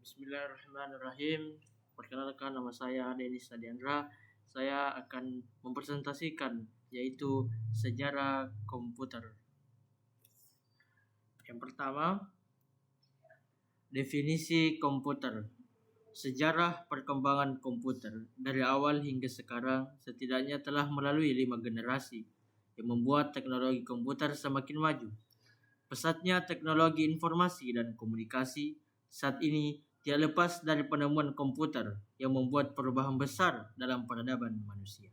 Bismillahirrahmanirrahim. Perkenalkan, nama saya Denis Adiandra. Saya akan mempresentasikan yaitu sejarah komputer. Yang pertama, definisi komputer. Sejarah perkembangan komputer dari awal hingga sekarang setidaknya telah melalui 5 generasi yang membuat teknologi komputer semakin maju. Pesatnya teknologi informasi dan komunikasi saat ini tidak lepas dari penemuan komputer yang membuat perubahan besar dalam peradaban manusia.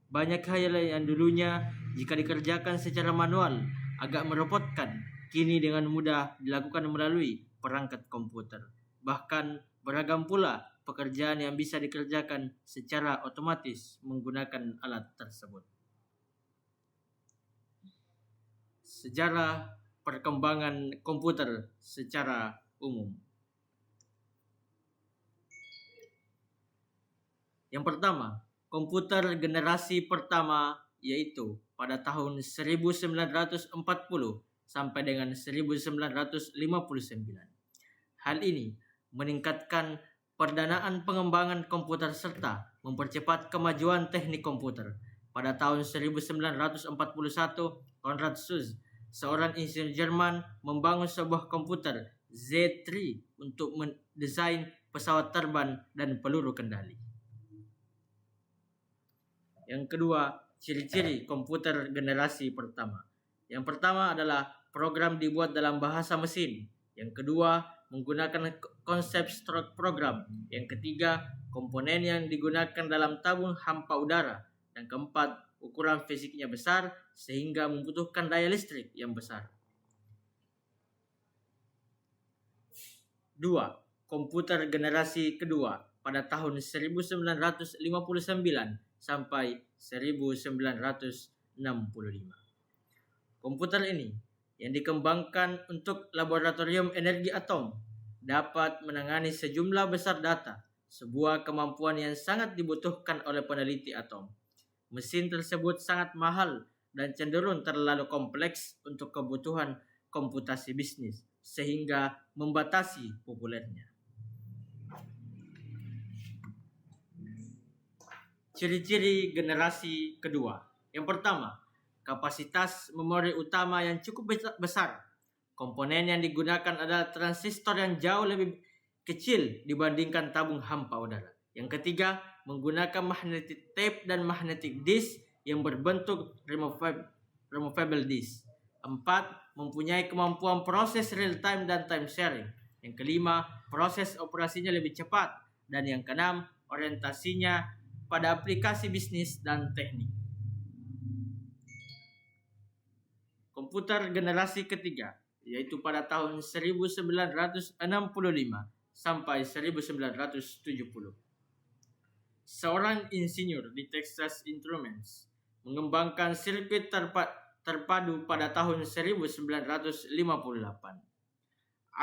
Banyak hal yang dulunya jika dikerjakan secara manual agak merepotkan, kini dengan mudah dilakukan melalui perangkat komputer. Bahkan beragam pula pekerjaan yang bisa dikerjakan secara otomatis menggunakan alat tersebut. Sejarah perkembangan komputer secara umum. Yang pertama, komputer generasi pertama yaitu pada tahun 1940 sampai dengan 1959. Hal ini meningkatkan perdanaan pengembangan komputer serta mempercepat kemajuan teknik komputer. Pada tahun 1941, Konrad Zuse, seorang insinyur Jerman, membangun sebuah komputer Z3 untuk mendesain pesawat terbang dan peluru kendali. Yang kedua, ciri-ciri komputer generasi pertama. Yang pertama adalah program dibuat dalam bahasa mesin. Yang kedua, menggunakan konsep stroke program. Yang ketiga, komponen yang digunakan dalam tabung hampa udara. Yang keempat, ukuran fisiknya besar sehingga membutuhkan daya listrik yang besar. 2. Komputer generasi kedua pada tahun 1959 sampai 1965. Komputer ini yang dikembangkan untuk laboratorium energi atom dapat menangani sejumlah besar data, sebuah kemampuan yang sangat dibutuhkan oleh peneliti atom. Mesin tersebut sangat mahal dan cenderung terlalu kompleks untuk kebutuhan komputasi bisnis, sehingga membatasi populernya. Ciri-ciri generasi kedua. Yang pertama, kapasitas memori utama yang cukup besar. Komponen yang digunakan adalah transistor yang jauh lebih kecil dibandingkan tabung hampa udara. Yang ketiga, menggunakan magnetic tape dan magnetic disk yang berbentuk removable disk. 4. Mempunyai kemampuan proses real time dan time sharing. Yang kelima, proses operasinya lebih cepat. Dan yang keenam, orientasinya pada aplikasi bisnis dan teknik. Komputer generasi ketiga yaitu pada tahun 1965 sampai 1970. Seorang insinyur di Texas Instruments mengembangkan sirkuit terpadu pada tahun 1958.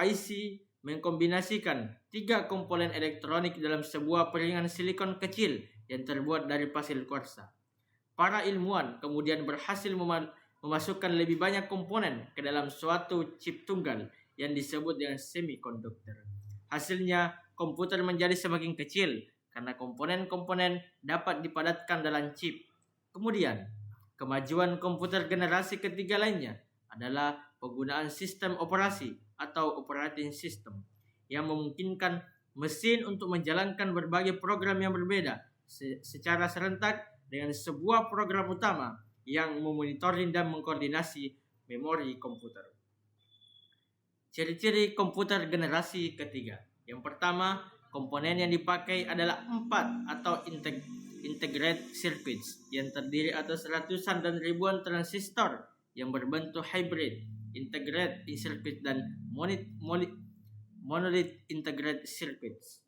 IC mengkombinasikan 3 komponen elektronik dalam sebuah piringan silikon kecil yang terbuat dari pasir kuarsa. Para ilmuwan kemudian berhasil memasukkan lebih banyak komponen ke dalam suatu chip tunggal yang disebut dengan semikonduktor. Hasilnya, komputer menjadi semakin kecil karena komponen-komponen dapat dipadatkan dalam chip. Kemudian, kemajuan komputer generasi ketiga lainnya adalah penggunaan sistem operasi atau operating system yang memungkinkan mesin untuk menjalankan berbagai program yang berbeda secara serentak dengan sebuah program utama yang memonitoring dan mengkoordinasi memori komputer. Ciri-ciri komputer generasi ketiga. Yang pertama, komponen yang dipakai adalah 4 atau integrated circuits yang terdiri atas ratusan dan ribuan transistor yang berbentuk hybrid, integrated circuit dan monolith integrated circuits.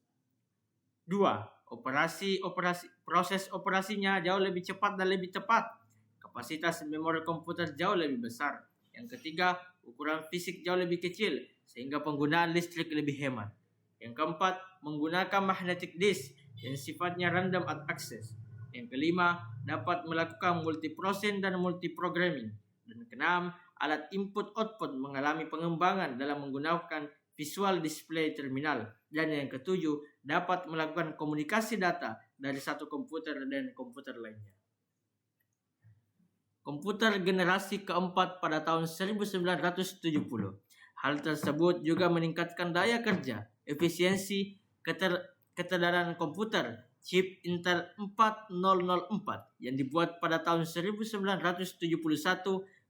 2. Proses operasinya jauh lebih cepat dan lebih tepat. Kapasitas memori komputer jauh lebih besar. Yang ketiga, ukuran fisik jauh lebih kecil sehingga penggunaan listrik lebih hemat. Yang keempat, menggunakan magnetic disk yang sifatnya random access. Yang kelima, dapat melakukan multiprocessing dan multiprogramming. Dan keenam, alat input-output mengalami pengembangan dalam menggunakan Visual Display Terminal. Dan yang ketujuh, dapat melakukan komunikasi data dari satu komputer dan komputer lainnya. Komputer generasi keempat pada tahun 1970. Hal tersebut juga meningkatkan daya kerja, efisiensi, ketedaran komputer. Chip Intel 4004 yang dibuat pada tahun 1971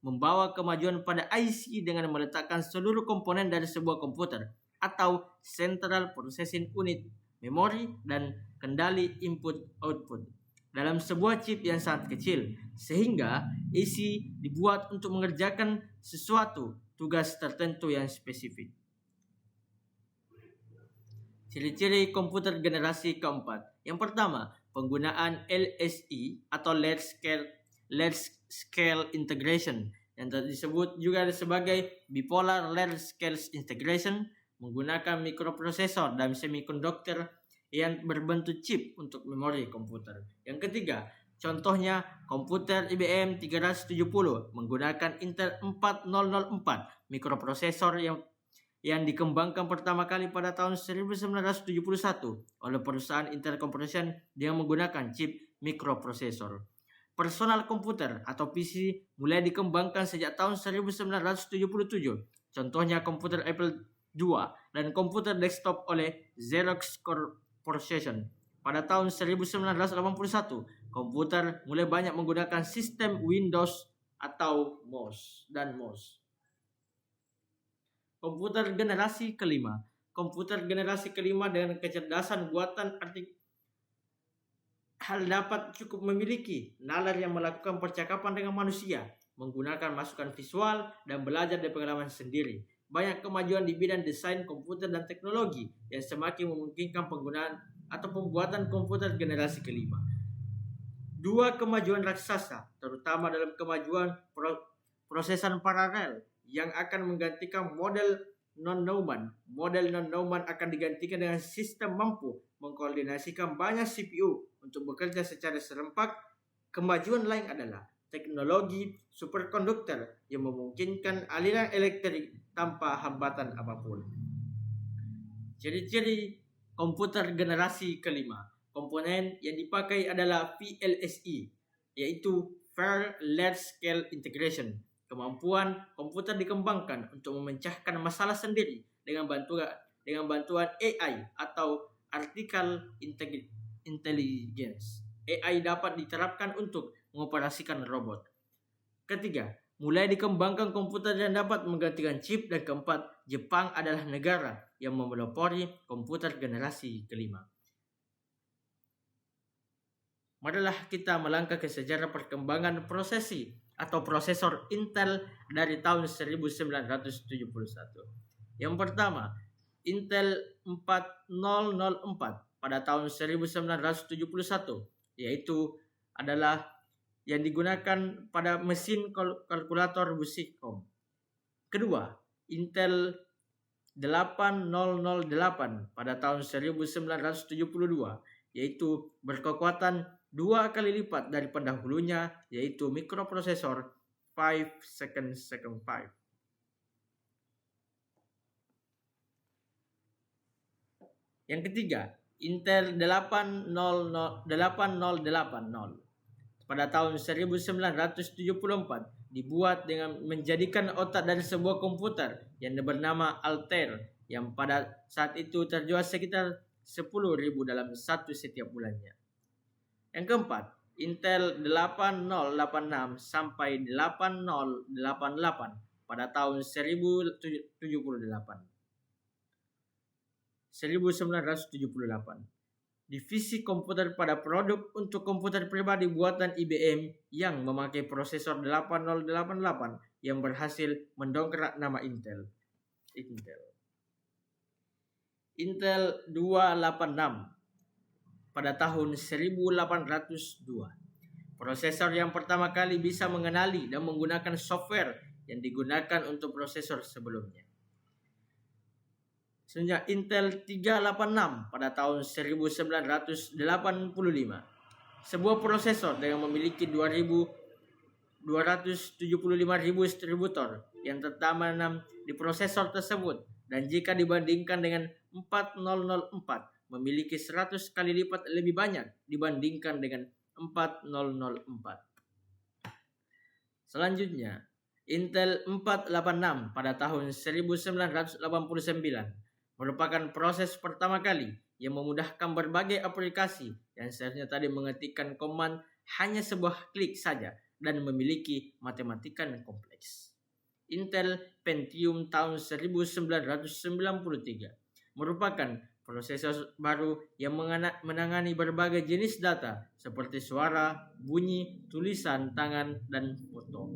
membawa kemajuan pada IC dengan meletakkan seluruh komponen dari sebuah komputer atau Central Processing Unit, memori, dan kendali input-output dalam sebuah chip yang sangat kecil, sehingga IC dibuat untuk mengerjakan sesuatu tugas tertentu yang spesifik. Ciri-ciri komputer generasi keempat. Yang pertama, penggunaan LSI atau Large Scale Integration yang disebut juga sebagai Bipolar Large Scale Integration, menggunakan mikroprosesor dan semikonduktor yang berbentuk chip untuk memori komputer. Yang ketiga, contohnya komputer IBM 370 menggunakan Intel 4004 mikroprosesor yang dikembangkan pertama kali pada tahun 1971 oleh perusahaan Intel Corporation yang menggunakan chip mikroprosesor. Personal komputer atau PC mulai dikembangkan sejak tahun 1977. Contohnya komputer Apple II dan komputer desktop oleh Xerox Corporation. Pada tahun 1981, komputer mulai banyak menggunakan sistem Windows atau MOS. Komputer generasi kelima. Komputer generasi kelima dengan kecerdasan buatan hal dapat cukup memiliki nalar yang melakukan percakapan dengan manusia, menggunakan masukan visual dan belajar dari pengalaman sendiri. Banyak kemajuan di bidang desain komputer dan teknologi yang semakin memungkinkan penggunaan atau pembuatan komputer generasi kelima. Dua kemajuan raksasa, terutama dalam kemajuan prosesan paralel yang akan menggantikan model non-Neumann. Model non-Neumann akan digantikan dengan sistem mampu mengkoordinasikan banyak CPU untuk bekerja secara serempak. Kemajuan lain adalah teknologi superkonduktor yang memungkinkan aliran elektrik tanpa hambatan apapun. Ciri-ciri komputer generasi kelima. Komponen yang dipakai adalah VLSI, yaitu Very Large Scale Integration. Kemampuan komputer dikembangkan untuk memecahkan masalah sendiri dengan bantuan AI atau Artificial Intelligence. AI dapat diterapkan untuk mengoperasikan robot. Ketiga, mulai dikembangkan komputer yang dapat menggantikan chip. Dan keempat, Jepang adalah negara yang memelopori komputer generasi kelima. Marilah kita melangkah ke sejarah perkembangan prosesor Intel dari tahun 1971. Yang pertama, Intel 4004 pada tahun 1971, yaitu adalah yang digunakan pada mesin kalkulator Busicom. Kedua, Intel 8008 pada tahun 1972, yaitu berkekuatan 2 kali lipat dari pendahulunya, yaitu mikroprosesor 5 Yang ketiga, Intel 8080 pada tahun 1974 dibuat dengan menjadikan otak dari sebuah komputer yang bernama Altair, yang pada saat itu terjual sekitar 10.000 dalam setiap bulannya. Yang keempat, Intel 8086 sampai 8088 pada tahun 1978. Divisi komputer pada produk untuk komputer pribadi buatan IBM yang memakai prosesor 8088 yang berhasil mendongkrak nama Intel. Intel 286 pada tahun 1802. Prosesor yang pertama kali bisa mengenali dan menggunakan software yang digunakan untuk prosesor sebelumnya. Selanjutnya Intel 386 pada tahun 1985. Sebuah prosesor yang memiliki 275.000 distributor yang tertanam di prosesor tersebut dan jika dibandingkan dengan 4004 memiliki 100 kali lipat lebih banyak dibandingkan dengan 4004. Selanjutnya, Intel 486 pada tahun 1989 merupakan proses pertama kali yang memudahkan berbagai aplikasi yang seharusnya tadi mengetikkan command hanya sebuah klik saja dan memiliki matematika yang kompleks. Intel Pentium tahun 1993 merupakan prosesor baru yang menangani berbagai jenis data seperti suara, bunyi, tulisan tangan, dan foto.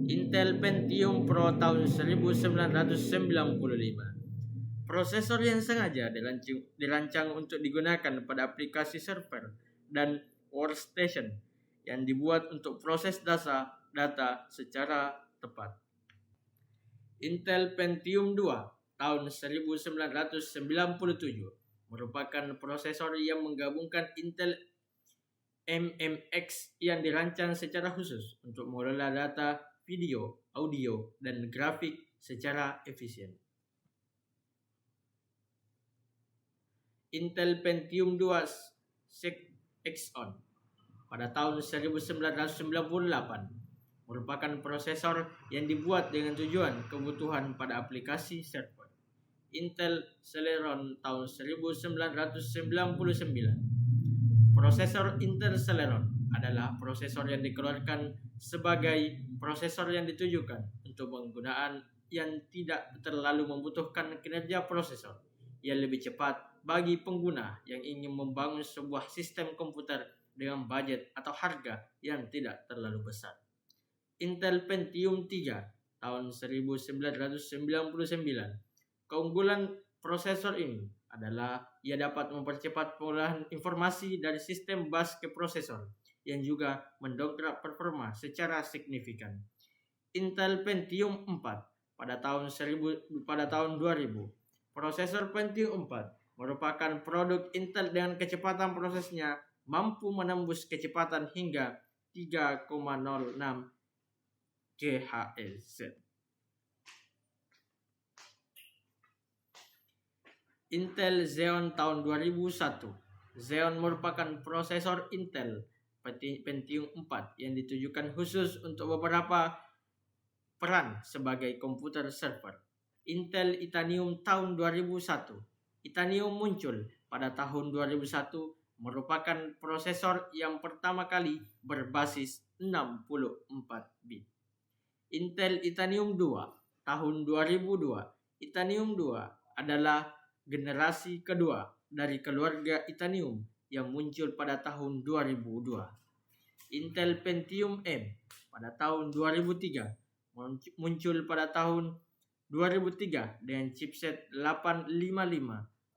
Intel Pentium Pro tahun 1995. Prosesor yang sengaja dirancang untuk digunakan pada aplikasi server dan workstation yang dibuat untuk proses data secara tepat. Intel Pentium 2 tahun 1997 merupakan prosesor yang menggabungkan Intel MMX yang dirancang secara khusus untuk mengelola data, video, audio, dan grafik secara efisien. Intel Pentium 2 Xeon pada tahun 1998 merupakan prosesor yang dibuat dengan tujuan kebutuhan pada aplikasi server. Intel Celeron tahun 1999. Prosesor Intel Celeron adalah prosesor yang dikeluarkan sebagai prosesor yang ditujukan untuk penggunaan yang tidak terlalu membutuhkan kinerja prosesor yang lebih cepat bagi pengguna yang ingin membangun sebuah sistem komputer dengan budget atau harga yang tidak terlalu besar. Intel Pentium 3 tahun 1999. Keunggulan prosesor ini adalah ia dapat mempercepat pengolahan informasi dari sistem bus ke prosesor yang juga mendongkrak performa secara signifikan. Intel Pentium 4 pada tahun 2000. Prosesor Pentium 4 merupakan produk Intel dengan kecepatan prosesnya mampu menembus kecepatan hingga 3,06 GHz. Intel Xeon tahun 2001. Xeon merupakan prosesor Intel Pentium 4 yang ditujukan khusus untuk beberapa peran sebagai komputer server. Intel Itanium tahun 2001. Itanium muncul pada tahun 2001 merupakan prosesor yang pertama kali berbasis 64 bit. Intel Itanium 2 tahun 2002. Itanium 2 adalah generasi kedua dari keluarga Itanium yang muncul pada tahun 2002. Intel Pentium M pada tahun 2003 muncul pada tahun 2003 dengan chipset 855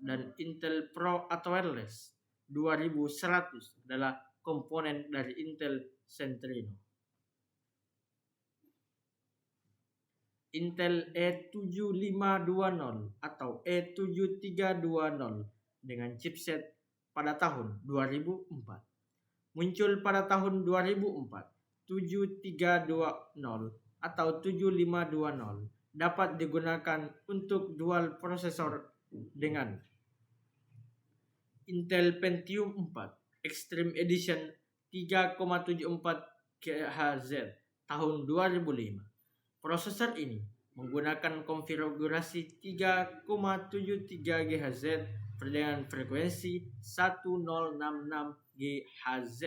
dan Intel Pro atau Wireless 2100 adalah komponen dari Intel Centrino. Intel E7520 atau E7320 dengan chipset pada tahun 2004. Muncul pada tahun 2004. 7320 atau 7520 dapat digunakan untuk dual prosesor dengan Intel Pentium 4 Extreme Edition 3,74 GHz tahun 2005. Prosesor ini menggunakan konfigurasi 3,73 GHz dengan frekuensi 1066 GHz,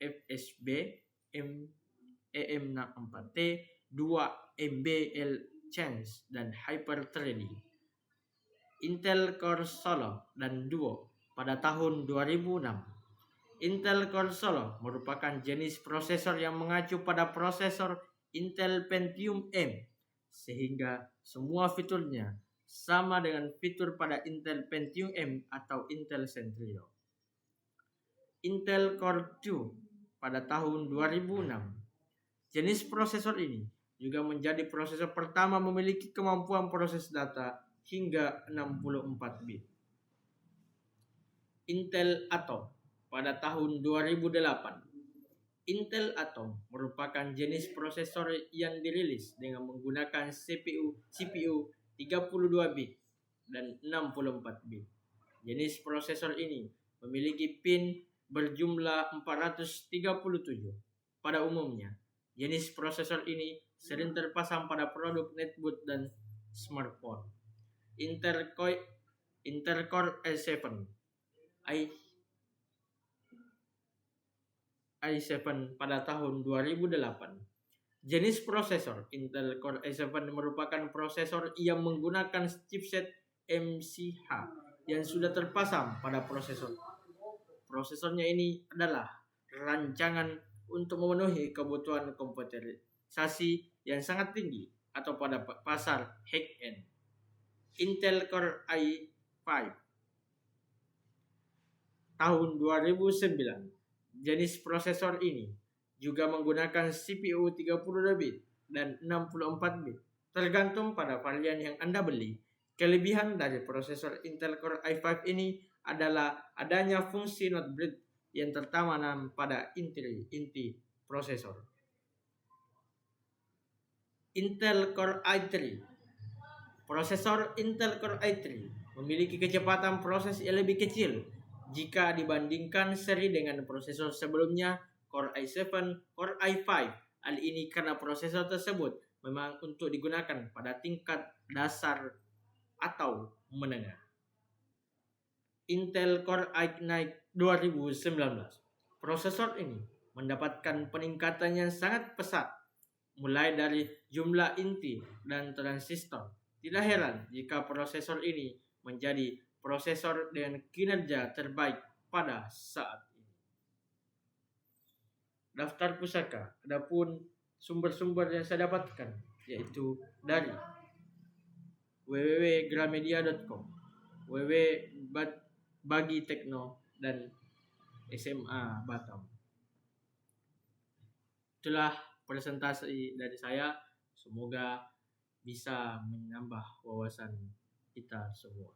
FSB, EM64T, 2 MBL change dan hyperthreading. Intel Core Solo dan Duo pada tahun 2006. Intel Core Solo merupakan jenis prosesor yang mengacu pada prosesor Intel Pentium M, sehingga semua fiturnya sama dengan fitur pada Intel Pentium M atau Intel Centrino. Intel Core 2 pada tahun 2006. Jenis prosesor ini juga menjadi prosesor pertama memiliki kemampuan proses data hingga 64 bit. Intel Atom pada tahun 2008. Intel Atom merupakan jenis prosesor yang dirilis dengan menggunakan CPU 32 bit, dan 64 bit. Jenis prosesor ini memiliki pin berjumlah 437. Pada umumnya, jenis prosesor ini sering terpasang pada produk netbook dan smartphone. Intel Core i7 pada tahun 2008. Jenis prosesor Intel Core i7 merupakan prosesor yang menggunakan chipset MCH yang sudah terpasang pada prosesor. Prosesornya ini adalah rancangan untuk memenuhi kebutuhan komputerisasi yang sangat tinggi atau pada pasar high-end. Intel Core i5 tahun 2009. Jenis prosesor ini juga menggunakan CPU 32 bit dan 64 bit, tergantung pada varian yang Anda beli. Kelebihan dari prosesor Intel Core i5 ini adalah adanya fungsi not break yang tertanam pada inti prosesor. Intel Core i3. Prosesor Intel Core i3 memiliki kecepatan proses yang lebih kecil jika dibandingkan seri dengan prosesor sebelumnya Core i7, Core i5. Hal ini karena prosesor tersebut memang untuk digunakan pada tingkat dasar atau menengah. Intel Core i9 2019. Prosesor ini mendapatkan peningkatan yang sangat pesat mulai dari jumlah inti dan transistor. Tidak heran jika prosesor ini menjadi prosesor dengan kinerja terbaik pada saat ini. Daftar pusaka. Adapun sumber-sumber yang saya dapatkan yaitu dari www.gramedia.com, www.bagitekno, dan SMA Batam. Itulah presentasi dari saya. Semoga bisa menambah wawasan kita semua.